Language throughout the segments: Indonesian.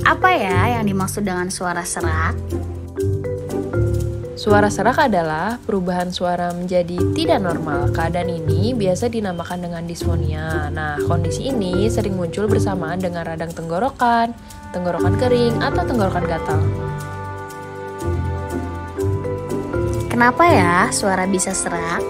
Apa ya yang dimaksud dengan suara serak? Suara serak adalah perubahan suara menjadi tidak normal. Keadaan ini biasa dinamakan dengan disfonia. Nah, kondisi ini sering muncul bersamaan dengan radang tenggorokan, tenggorokan kering, atau tenggorokan gatal. Kenapa ya suara bisa serak?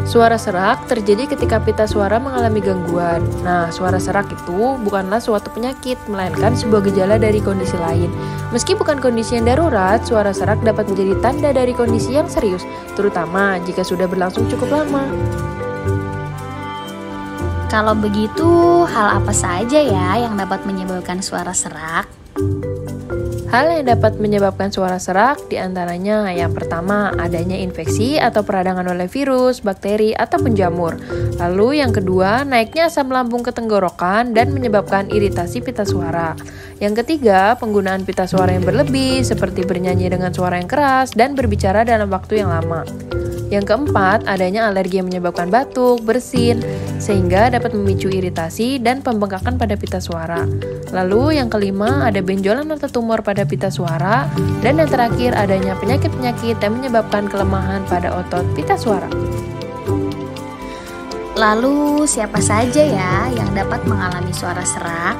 Suara serak terjadi ketika pita suara mengalami gangguan. Nah, suara serak itu bukanlah suatu penyakit, melainkan sebuah gejala dari kondisi lain. Meski bukan kondisi yang darurat, suara serak dapat menjadi tanda dari kondisi yang serius, terutama jika sudah berlangsung cukup lama. Kalau begitu, hal apa saja ya yang dapat menyebabkan suara serak? Hal yang dapat menyebabkan suara serak diantaranya yang pertama adanya infeksi atau peradangan oleh virus, bakteri, ataupun jamur. Lalu yang kedua naiknya asam lambung ke tenggorokan dan menyebabkan iritasi pita suara. Yang ketiga penggunaan pita suara yang berlebih seperti bernyanyi dengan suara yang keras dan berbicara dalam waktu yang lama. Yang keempat, adanya alergi yang menyebabkan batuk, bersin, sehingga dapat memicu iritasi dan pembengkakan pada pita suara. Lalu yang kelima, ada benjolan atau tumor pada pita suara. Dan yang terakhir, adanya penyakit-penyakit yang menyebabkan kelemahan pada otot pita suara. Lalu siapa saja ya yang dapat mengalami suara serak?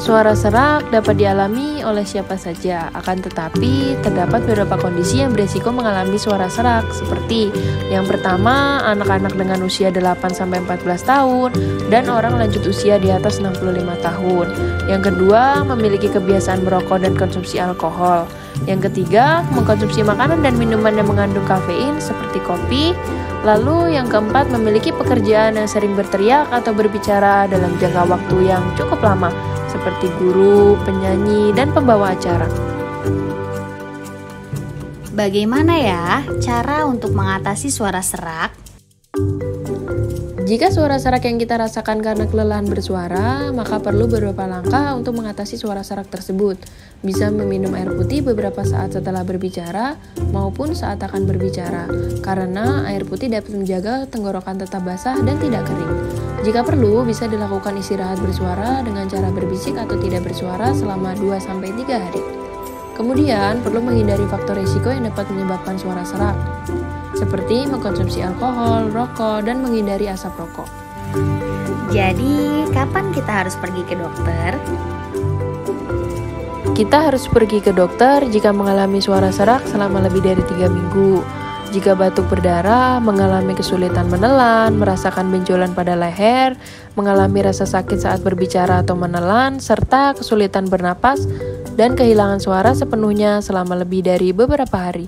Suara serak dapat dialami oleh siapa saja, akan tetapi terdapat beberapa kondisi yang beresiko mengalami suara serak, seperti yang pertama, anak-anak dengan usia 8-14 tahun, dan orang lanjut usia di atas 65 tahun. Yang kedua, memiliki kebiasaan merokok dan konsumsi alkohol. Yang ketiga, mengkonsumsi makanan dan minuman yang mengandung kafein seperti kopi. Lalu yang keempat, memiliki pekerjaan yang sering berteriak atau berbicara dalam jangka waktu yang cukup lama, seperti guru, penyanyi, dan pembawa acara. Bagaimana ya cara untuk mengatasi suara serak? Jika suara serak yang kita rasakan karena kelelahan bersuara, maka perlu beberapa langkah untuk mengatasi suara serak tersebut. Bisa meminum air putih beberapa saat setelah berbicara maupun saat akan berbicara, karena air putih dapat menjaga tenggorokan tetap basah dan tidak kering. Jika perlu, bisa dilakukan istirahat bersuara dengan cara berbisik atau tidak bersuara selama 2-3 hari. Kemudian, perlu menghindari faktor risiko yang dapat menyebabkan suara serak, seperti mengkonsumsi alkohol, rokok, dan menghindari asap rokok. Jadi, kapan kita harus pergi ke dokter? Kita harus pergi ke dokter jika mengalami suara serak selama lebih dari 3 minggu. Jika batuk berdarah, mengalami kesulitan menelan, merasakan benjolan pada leher, mengalami rasa sakit saat berbicara atau menelan, serta kesulitan bernapas dan kehilangan suara sepenuhnya selama lebih dari beberapa hari.